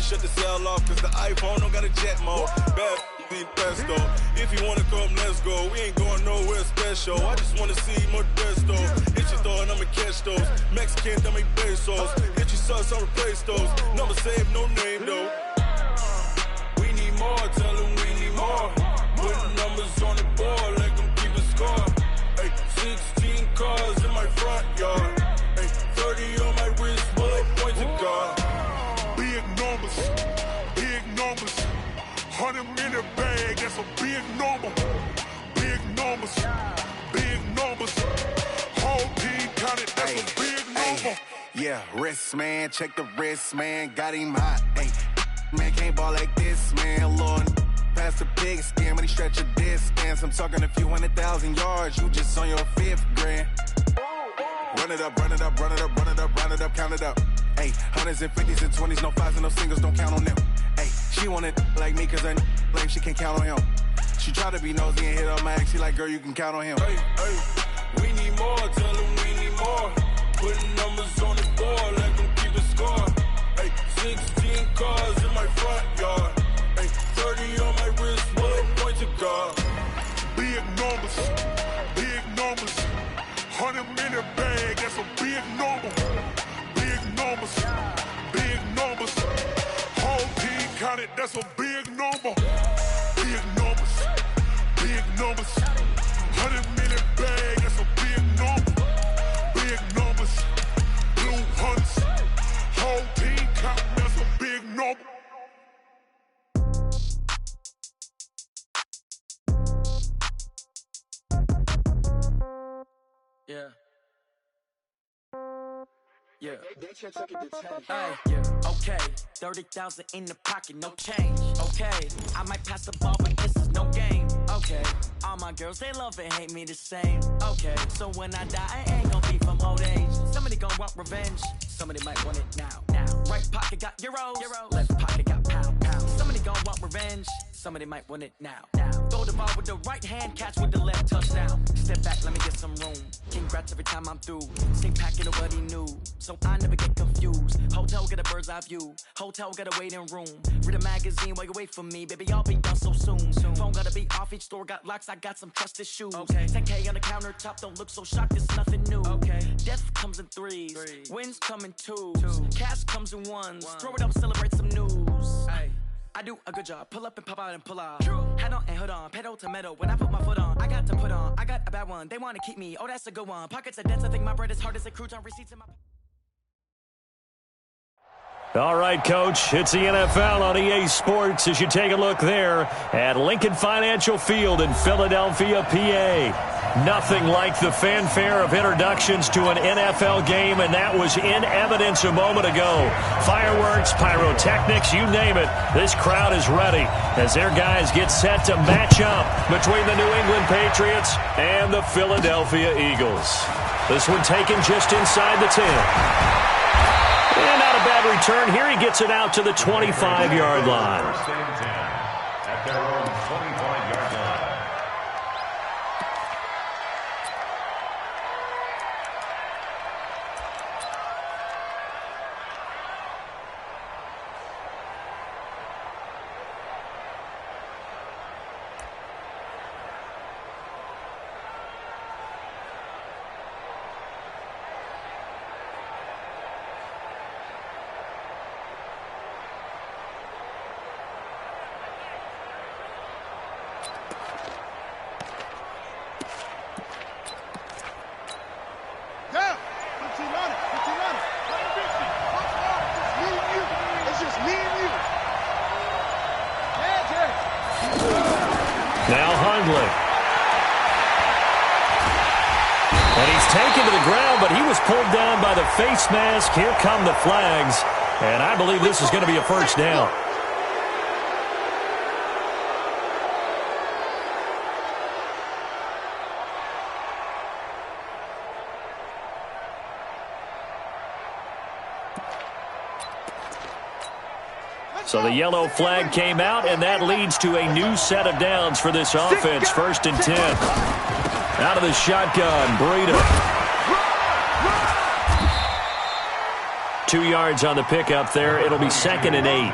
shut the cell off, cause the iPhone don't got a jet mode. Bad need pesto. If you wanna come, let's go. We ain't going nowhere special. I just wanna see more Modesto. Hit your throw and I'ma catch those. Mexican, that make pesos. Hit your sauce, I'll replace those. Number save, no name though. We need more, tell them we need more. Putting numbers on the board, let them keep a score. Ay, 16 cars in my front yard. Ay, 30 on my wrist, bullet points of God. Big numbers, big numbers. 100 in the bag, that's a big number. Big numbers, big numbers. Whole team counted, that's a big number. Yeah, wrist man, check the wrist man, got him hot. Ay, man can't ball like this, man. Lord, past the big skin when he stretch a distance. I'm talking a few 100,000 yards, you just on your 5th grand. Run it up, run it up, run it up, run it up, run it up, count it up. Ay, 100s and 50s and 20s, no 5s and no singles, don't count on them. Ay, she want it like me cause I blame she can't count on him. She try to be nosy and hit up my ex, she like, girl, you can count on him. Hey, hey, we need more, tell them we need more. Putting numbers on the board, let them keep a score. Hey, 16 cars in my front yard. Hey, 30 on my wrist, bullet points of God. Big numbers, big numbers. 100 in the bag, that's a big number. Big numbers, big numbers. Whole team counted, that's a big number. Big numbers, big numbers. 100 in the bag, that's a big number. Big numbers, blue hunts. Whole team counting, that's a big number. Yeah. Yeah. Yeah. Okay. 30,000 in the pocket, no change. Okay. I might pass the ball, but this is no game. Okay. All my girls, they love and hate me the same. Okay. So when I die, I ain't gonna be from old age. Somebody gon' want revenge. Somebody might want it now. Right pocket got euros. Left pocket got pound. Somebody gon' want revenge. Somebody might want it now. Throw the ball with the right hand, catch with the left, touchdown. Step back, let me get some room. Congrats every time I'm through. Same packet of what he knew, so I never get confused. Hotel get a bird's eye view. Hotel got a waiting room. Read a magazine while you wait for me, baby. I'll be done so soon. Phone gotta be off, each store got locks. I got some trusted shoes. Okay. 10K on the countertop, don't look so shocked. It's nothing new. Okay. Death comes in threes. Wins come in twos. Cash comes in ones. Throw it up, celebrate some news. Ay. I do a good job. Pull up and pop out and pull out. Head on and hood on. Pedal to metal. When I put my foot on, I got to put on. I got a bad one. They want to keep me. Oh, that's a good one. Pockets are dense. I think my bread is hard as a crouton. Receipts in my... All right, Coach, it's the NFL on EA Sports as you take a look there at Lincoln Financial Field in Philadelphia, PA. Nothing like the fanfare of introductions to an NFL game, and that was in evidence a moment ago. Fireworks, pyrotechnics, you name it. This crowd is ready as their guys get set to match up between the New England Patriots and the Philadelphia Eagles. This one taken just inside the 10. And not a bad return. Here he gets it out to the 25-yard line. At their own 25-yard line. Now Hundley. And he's taken to the ground, but he was pulled down by the face mask. Here come the flags. And I believe this is going to be a first down. So the yellow flag came out, and that leads to a new set of downs for this offense. 1st and 10. Out of the shotgun, Breida. 2 yards on the pickup there. It'll be 2nd and 8.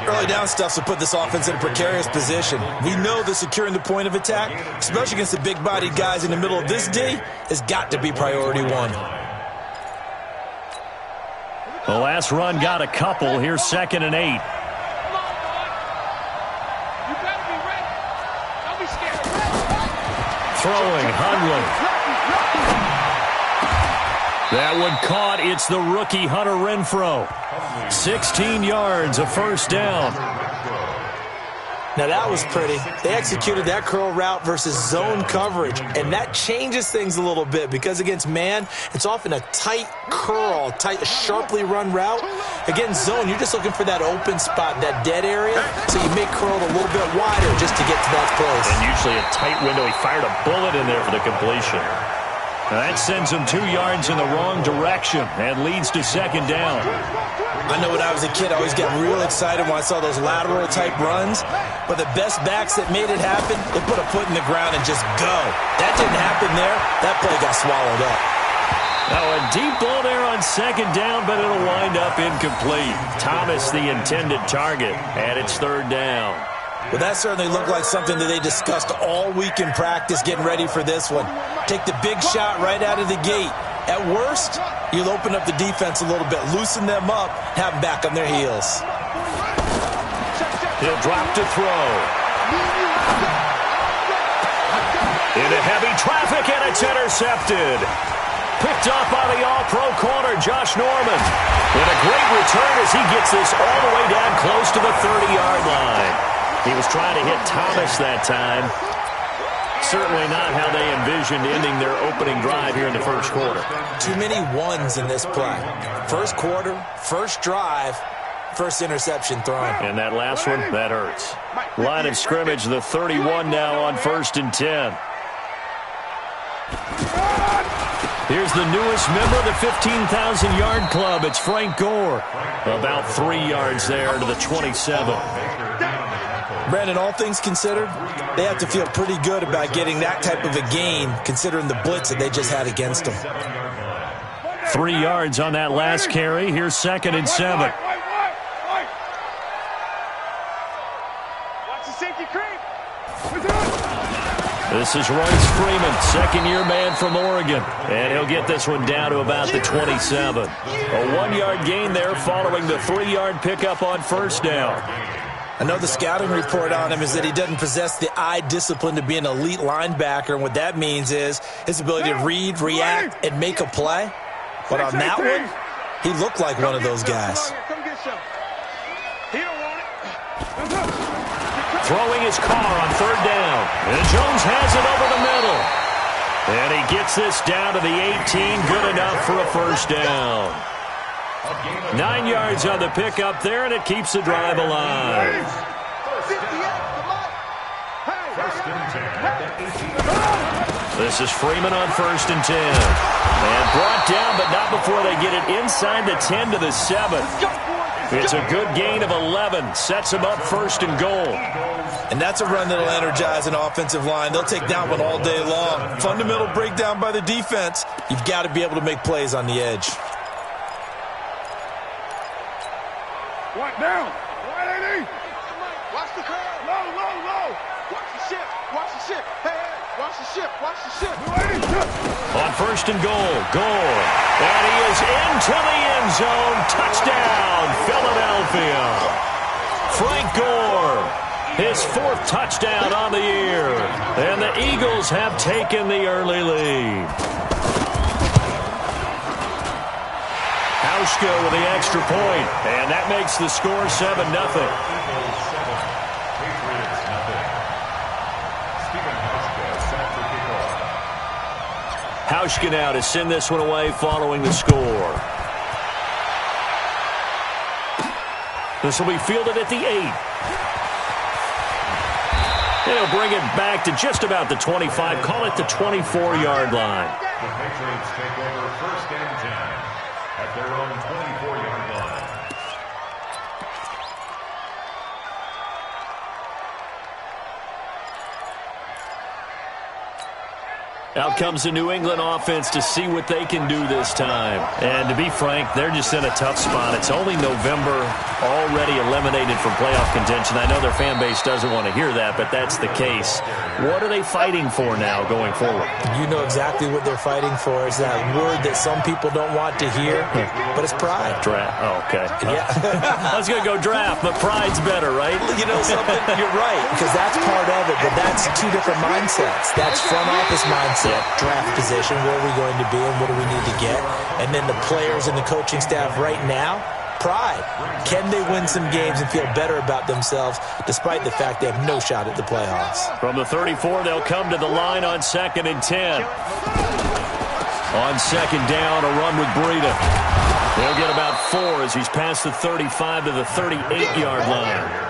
Early down stuff will put this offense in a precarious position. We know that securing the point of attack, especially against the big-bodied guys in the middle of this D, has got to be priority one. The last run got a couple. Here's 2nd and 8. Throwing, Hundley. That one caught. It's the rookie Hunter Renfrow. 16 yards, a first down. Now that was pretty. They executed that curl route versus zone coverage, and that changes things a little bit because against man, it's often a tight curl, sharply run route. Against zone, you're just looking for that open spot, that dead area, so you make curl a little bit wider just to get to that place. And usually a tight window. He fired a bullet in there for the completion. Now that sends him 2 yards in the wrong direction and leads to 2nd down. I know when I was a kid, I always got real excited when I saw those lateral-type runs. But the best backs that made it happen, they put a foot in the ground and just go. That didn't happen there. That play got swallowed up. Now a deep ball there on 2nd down, but it'll wind up incomplete. Thomas the intended target, and it's 3rd down. Well, that certainly looked like something that they discussed all week in practice getting ready for this one. Take the big shot right out of the gate. At worst, you'll open up the defense a little bit, loosen them up, have them back on their heels. He'll drop to throw. Into heavy traffic, and it's intercepted. Picked up by the all-pro corner, Josh Norman. And a great return as he gets this all the way down close to the 30-yard line. He was trying to hit Thomas that time. Certainly not how they envisioned ending their opening drive here in the first quarter. Too many ones in this play. First quarter, first drive, first interception thrown. And that last one, that hurts. Line of scrimmage, the 31 now on 1st and 10. Here's the newest member of the 15,000-yard club. It's Frank Gore. About 3 yards there to the 27. Brandon, all things considered, they have to feel pretty good about getting that type of a gain considering the blitz that they just had against them. 3 yards on that last carry. Here's 2nd and 7. This is Royce Freeman, second-year man from Oregon. And he'll get this one down to about the 27. A 1-yard gain there following the 3-yard pickup on 1st down. I know the scouting report on him is that he doesn't possess the eye discipline to be an elite linebacker, and what that means is his ability to read, react, and make a play. But on that one, he looked like one of those guys. Throwing his car on 3rd down. And Jones has it over the middle. And he gets this down to the 18. Good enough for a first down. 9 yards on the pickup there, and it keeps the drive alive. This is Freeman on 1st and 10. And brought down, but not before they get it inside the 10 to the 7. It's a good gain of 11. Sets them up 1st and goal. And that's a run that'll energize an offensive line. They'll take that one all day long. Fundamental breakdown by the defense. You've got to be able to make plays on the edge. What down? 180. Watch the curve. Low, low, low. Watch the ship. Watch the ship. Hey, hey. Watch the ship. Watch the ship. On 1st and goal. Gore. And he is into the end zone. Touchdown, Philadelphia. Frank Gore. His 4th touchdown on the year. And the Eagles have taken the early lead. Hauschka with the extra point, and that makes the score 7-0. Hauschka now to send this one away following the score. This will be fielded at the 8. He'll bring it back to just about the 25. Call it the 24-yard line. The Patriots take over 1st and 10 at their own 24-yard line. Out comes the New England offense to see what they can do this time. And to be frank, they're just in a tough spot. It's only November, already eliminated from playoff contention. I know their fan base doesn't want to hear that, but that's the case. What are they fighting for now going forward? You know exactly what they're fighting for. Is that word that some people don't want to hear, but it's pride. Draft. Oh, okay. Yeah. I was going to go draft, but pride's better, right? You know something? You're right, because that's part of it, but that's two different mindsets. That's front office mindset, draft position, where are we going to be and what do we need to get? And then the players and the coaching staff right now, pride. Can they win some games and feel better about themselves despite the fact they have no shot at the playoffs? From the 34, they'll come to the line on 2nd and 10. On 2nd down, a run with Breida. They'll get about 4 as he's past the 35 to the 38-yard line.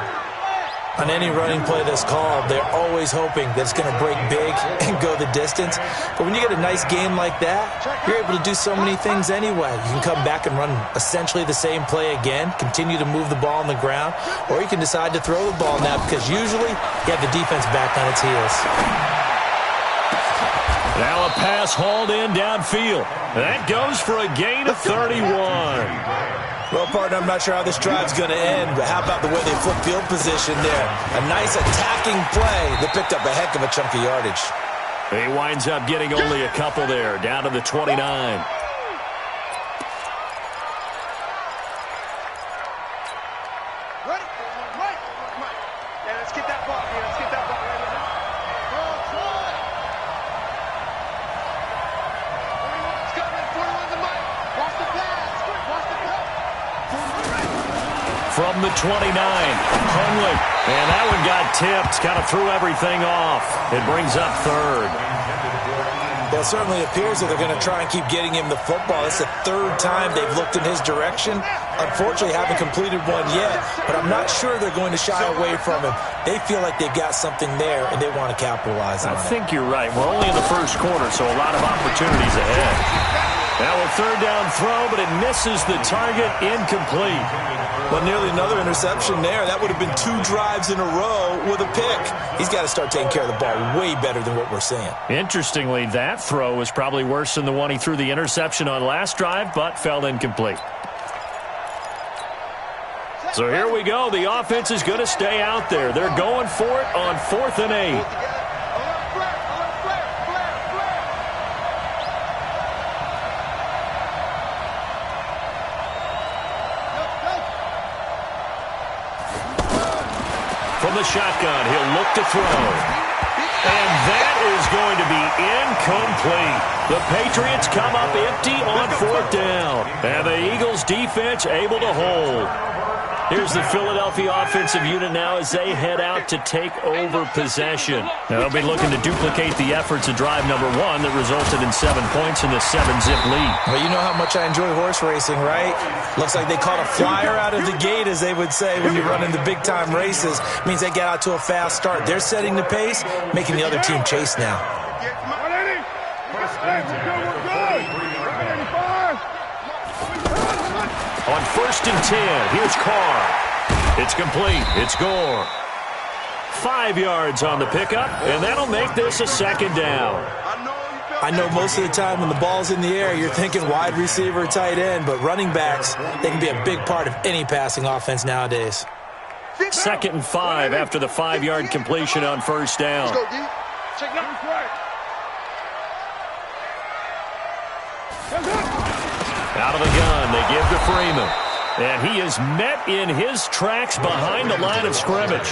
On any running play that's called, they're always hoping that it's going to break big and go the distance. But when you get a nice game like that, you're able to do so many things anyway. You can come back and run essentially the same play again, continue to move the ball on the ground, or you can decide to throw the ball now because usually you have the defense back on its heels. Now a pass hauled in downfield. That goes for a gain of 31. Well, partner, I'm not sure how this drive's going to end, but how about the way they flip field position there? A nice attacking play that picked up a heck of a chunk of yardage. He winds up getting only a couple there, down to the 29. From the 29, Hunley, and that one got tipped, kind of threw everything off. It brings up 3rd. Well, it certainly appears that they're going to try and keep getting him the football. It's the 3rd time they've looked in his direction. Unfortunately, haven't completed one yet, but I'm not sure they're going to shy away from him. They feel like they've got something there, and they want to capitalize on it. I think you're right. We're only in the first quarter, so a lot of opportunities ahead. Now a 3rd down throw, but it misses the target, incomplete. Well, nearly another interception there. That would have been 2 drives in a row with a pick. He's got to start taking care of the ball way better than what we're seeing. Interestingly, that throw was probably worse than the one he threw the interception on last drive, but fell incomplete. So here we go. The offense is going to stay out there. They're going for it on 4th and 8. From the shotgun, he'll look to throw. And that is going to be incomplete. The Patriots come up empty on 4th down. And the Eagles defense able to hold. Here's the Philadelphia offensive unit now as they head out to take over possession. Now they'll be looking to duplicate the efforts of drive number 1 that resulted in 7 points in the 7-zip lead. Well, you know how much I enjoy horse racing, right? Looks like they caught a flyer out of the gate, as they would say when you run in the big-time races. Means they get out to a fast start. They're setting the pace, making the other team chase now. On 1st and 10, here's Carr. It's complete. It's Gore. 5 yards on the pickup, and that'll make this a 2nd down. I know most of the time when the ball's in the air, you're thinking wide receiver, tight end, but running backs, they can be a big part of any passing offense nowadays. 2nd and 5 after the 5-yard completion on 1st down. Out of the gun, they give to Freeman. And he is met in his tracks behind the line of scrimmage.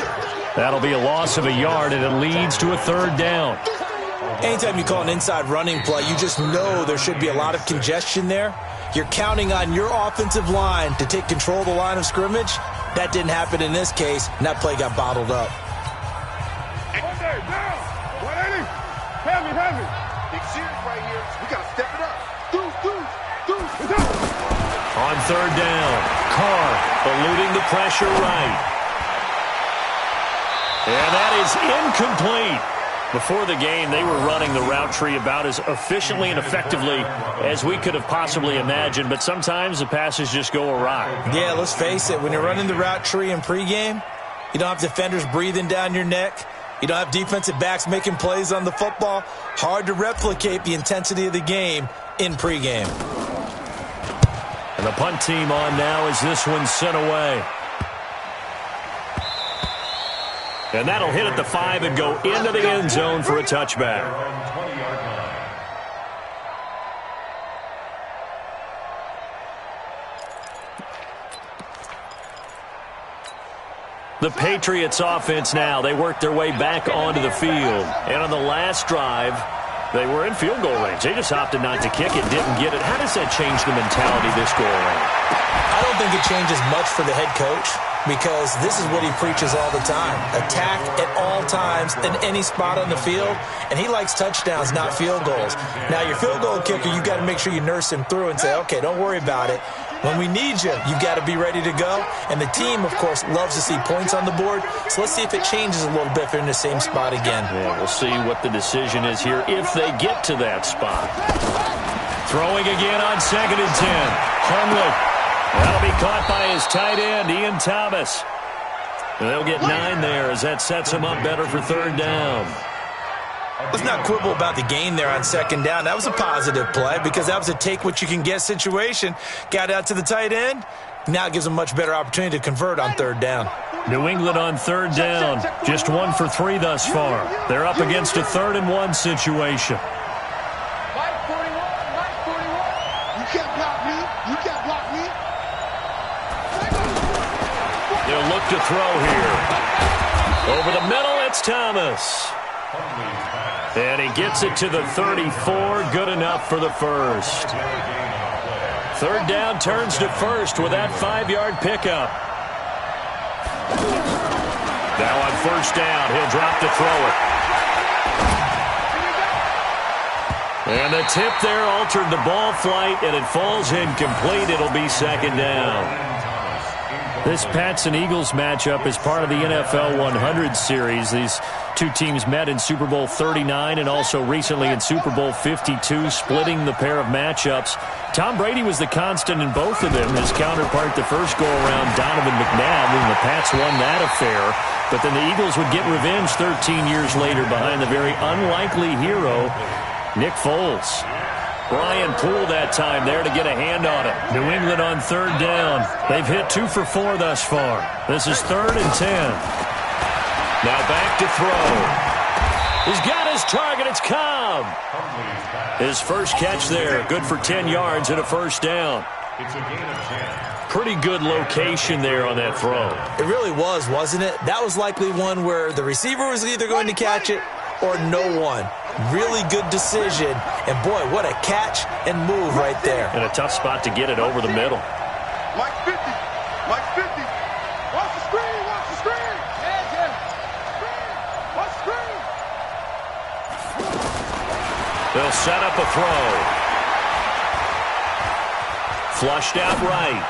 That'll be a loss of a yard, and it leads to a 3rd down. Anytime you call an inside running play, you just know there should be a lot of congestion there. You're counting on your offensive line to take control of the line of scrimmage. That didn't happen in this case, and that play got bottled up. Heavy. Big series right here. We got to step it up. On 3rd down, Carr eluding the pressure right. And that is incomplete. Before the game, they were running the route tree about as efficiently and effectively as we could have possibly imagined, but sometimes the passes just go awry. Yeah, let's face it. When you're running the route tree in pregame, you don't have defenders breathing down your neck. You don't have defensive backs making plays on the football. Hard to replicate the intensity of the game in pregame. And the punt team on now as this one's sent away. And that'll hit at the 5 and go into the end zone for a touchback. The Patriots offense now, they work their way back onto the field. And on the last drive, they were in field goal range. They just opted not to kick it, didn't get it. How does that change the mentality this go around? I don't think it changes much for the head coach, because this is what he preaches all the time. Attack at all times in any spot on the field, and he likes touchdowns, not field goals. Now, your field goal kicker, you got to make sure you nurse him through and say, okay, don't worry about it. When we need you, you got to be ready to go. And the team, of course, loves to see points on the board. So let's see if it changes a little bit if they're in the same spot again. Yeah, we'll see what the decision is here if they get to that spot. Throwing again on 2nd and 10. Hundley. That'll be caught by his tight end, Ian Thomas. And they'll get 9 there as that sets him up better for 3rd down. Let's not quibble about the gain there on 2nd down. That was a positive play because that was a take-what-you-can-get situation. Got out to the tight end. Now it gives them a much better opportunity to convert on 3rd down. New England on 3rd down. Just 1 for 3 thus far. They're up against a 3rd and 1 situation. Mike 41. You can't block me. You can't block me. They'll look to throw here. Over the middle, it's Thomas. And he gets it to the 34. Good enough for the first. 3rd down turns to 1st with that 5-yard pickup. Now on 1st down, he'll drop to throw it. And the tip there altered the ball flight, and it falls incomplete. It'll be 2nd down. This Pats and Eagles matchup is part of the NFL 100 series. These two teams met in Super Bowl 39 and also recently in Super Bowl 52, splitting the pair of matchups. Tom Brady was the constant in both of them. His counterpart the first go-around, Donovan McNabb, when the Pats won that affair. But then the Eagles would get revenge 13 years later behind the very unlikely hero, Nick Foles. Brian Poole that time there to get a hand on it. New England on 3rd down. They've hit 2 for 4 thus far. This is 3rd and 10. Now back to throw. He's got his target. It's Cobb. His first catch there. Good for 10 yards and a 1st down. It's a gain of 10. Pretty good location there on that throw. It really was, wasn't it? That was likely one where the receiver was either going to catch it or no one. Really good decision. And, boy, what a catch and move right there. And a tough spot to get it over the middle. Mike 50. Mike 50. Watch the screen. Watch the screen. Yeah. Watch the screen. They'll set up a throw. Flushed out right.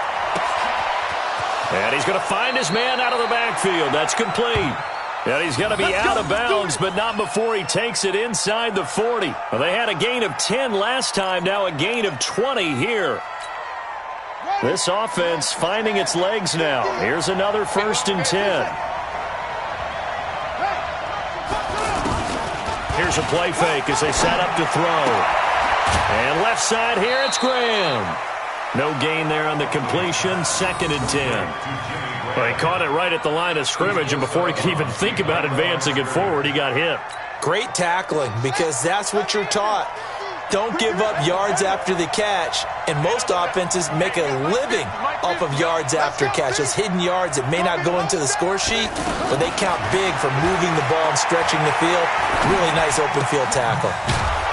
And he's going to find his man out of the backfield. That's complete. And he's going to be out of bounds, but not before he takes it inside the 40. Well, they had a gain of 10 last time, now a gain of 20 here. This offense finding its legs now. Here's another 1st and 10. Here's a play fake as they set up to throw. And left side here, it's Graham. No gain there on the completion, 2nd and 10. Well, he caught it right at the line of scrimmage, and before he could even think about advancing it forward, he got hit. Great tackling, because that's what you're taught. Don't give up yards after the catch, and most offenses make a living off of yards after catch. Those hidden yards that may not go into the score sheet, but they count big for moving the ball and stretching the field. Really nice open field tackle.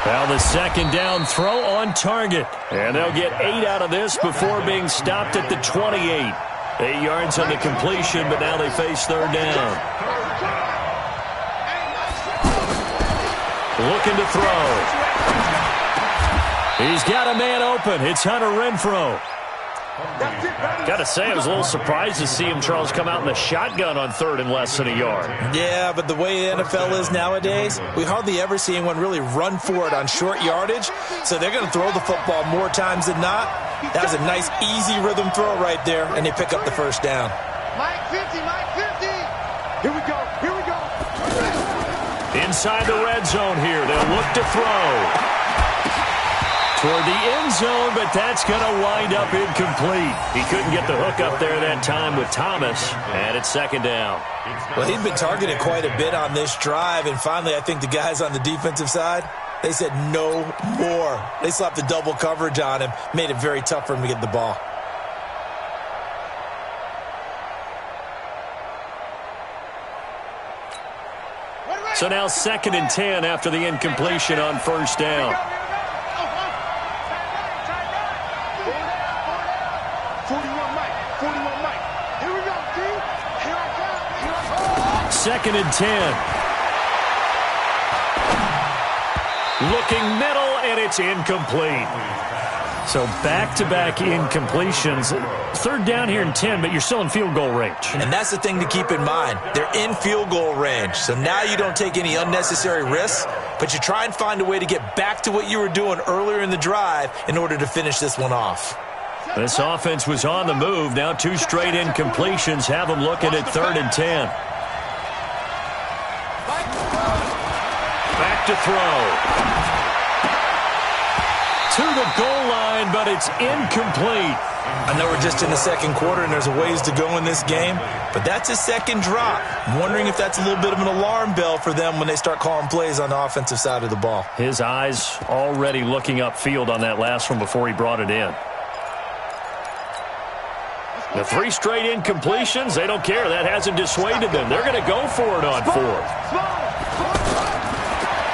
Well, the 2nd down throw on target, and they'll get 8 out of this before being stopped at the 28. 8 yards on the completion, but now they face 3rd down. Looking to throw. He's got a man open. It's Hunter Renfrow. Got to say, I was a little surprised to see him, Charles, come out in the shotgun on 3rd and less than a yard. Yeah, but the way the NFL is nowadays, we hardly ever see anyone really run for it on short yardage. So they're going to throw the football more times than not. That was a nice, easy rhythm throw right there, and they pick up the 1st down. Mike 50. Mike 50. Here we go. Here we go. Inside the red zone here. They'll look to throw. Toward the end zone, but that's going to wind up incomplete. He couldn't get the hook up there that time with Thomas, and it's second down. Well, he'd been targeted quite a bit on this drive, and finally I think the guys on the defensive side, they said no more. They slapped the double coverage on him, made it very tough for him to get the ball. So now 2nd and 10 after the incompletion on first down. 2nd and 10. Looking middle, and it's incomplete. So back-to-back incompletions. 3rd down here and 10, but you're still in field goal range. And that's the thing to keep in mind. They're in field goal range. So now you don't take any unnecessary risks, but you try and find a way to get back to what you were doing earlier in the drive in order to finish this one off. This offense was on the move. Now 2 straight incompletions have them looking at 3rd and 10. Back to throw. To the goal line, but it's incomplete. I know we're just in the second quarter and there's a ways to go in this game, but that's a second drop. I'm wondering if that's a little bit of an alarm bell for them when they start calling plays on the offensive side of the ball. His eyes already looking upfield on that last one before he brought it in. The 3 straight incompletions, they don't care. That hasn't dissuaded them. They're going to go for it on 4th.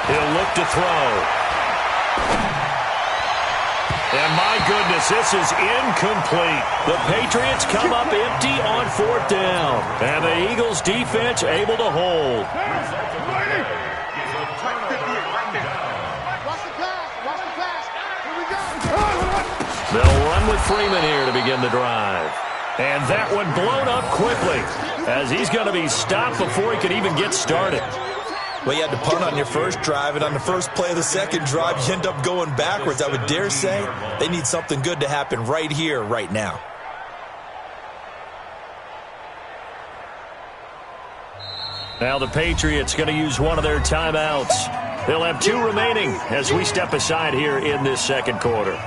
He'll look to throw. And my goodness, this is incomplete. The Patriots come up empty on 4th down. And the Eagles defense able to hold. They'll run with Freeman here to begin the drive. And that one blown up quickly as he's going to be stopped before he can even get started. Well, you had to punt on your first drive, and on the first play of the second drive, you end up going backwards. I would dare say they need something good to happen right here, right now. Now the Patriots going to use one of their timeouts. They'll have 2 remaining as we step aside here in this second quarter.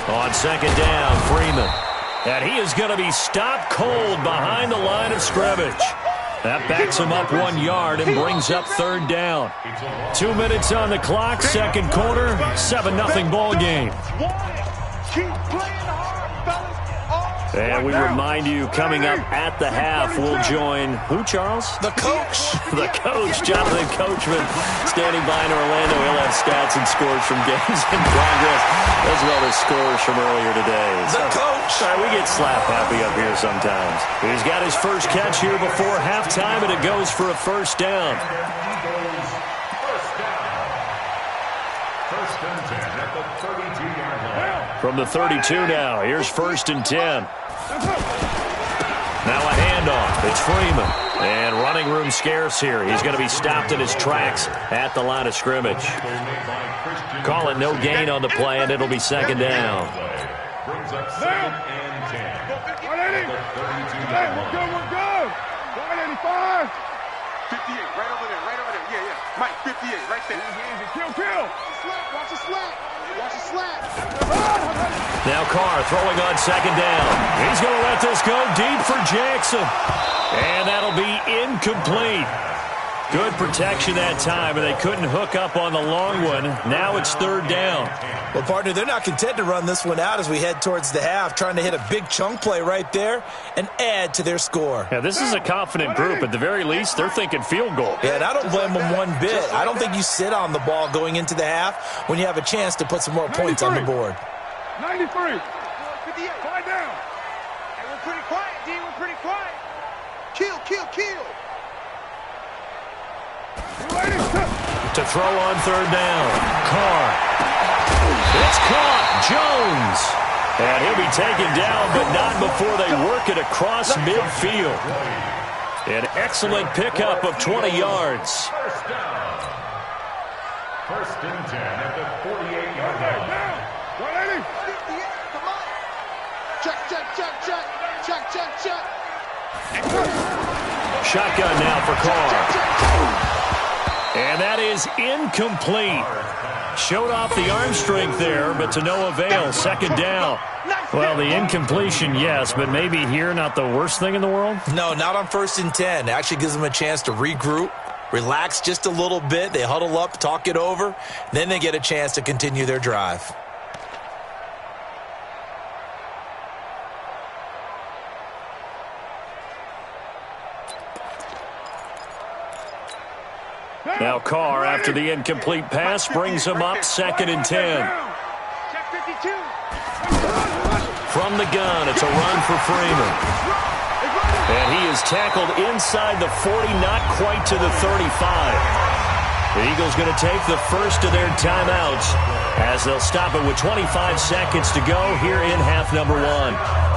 On second down, Freeman. And he is going to be stopped cold behind the line of scrimmage. That backs him up 1 yard and brings up 3rd down. 2 minutes on the clock, second quarter, 7-0 ball game. And we remind you, coming up at the half, we'll join who, Charles? The coach. The coach, Jonathan Coachman, standing by in Orlando. He'll have stats and scores from games in progress, as well as scores from earlier today. The coach. We get slap happy up here sometimes. He's got his first catch here before halftime, and it goes for a first down. First and 10 at the 32-yard line. From the 32 now, here's 1st and 10. Now a handoff. It's Freeman. And running room scarce here. He's going to be stopped in his tracks at the line of scrimmage. Call it no gain on the play, and it'll be second down. Brings up 2nd and 10. We're good. 185. 58, right over there. Yeah. Mike, 58, right there. Kill. Watch the slap. Now Carr throwing on second down. He's going to let this go deep for Jackson. And that'll be incomplete. Good protection that time, and they couldn't hook up on the long one. Now it's 3rd down. Well, partner, they're not content to run this one out as we head towards the half, trying to hit a big chunk play right there and add to their score. Yeah, this is a confident group. At the very least, they're thinking field goal. Yeah, and I don't blame them one bit. I don't think you sit on the ball going into the half when you have a chance to put some more points on the board. 93. 58. Quiet down. Hey, we're pretty quiet, D. We're pretty quiet. Kill. To throw on 3rd down. Carr. It's caught. Jones. And he'll be taken down, but not before they work it across midfield. An excellent pickup of 20 yards. First and 10 at the 48-yard line. Down. 180. Come on. Check, check, check, check. Check, check, check. Shotgun now for Carr. And that is incomplete. Showed off the arm strength there, but to no avail. Second down. Well, the incompletion, yes, but maybe here not the worst thing in the world? No, not on 1st and 10. It actually gives them a chance to regroup, relax just a little bit. They huddle up, talk it over. Then they get a chance to continue their drive. Now Carr, after the incomplete pass, brings him up 2nd and 10. Check 52. From the gun, it's a run for Freeman. And he is tackled inside the 40, not quite to the 35. The Eagles going to take the first of their timeouts as they'll stop it with 25 seconds to go here in half number 1.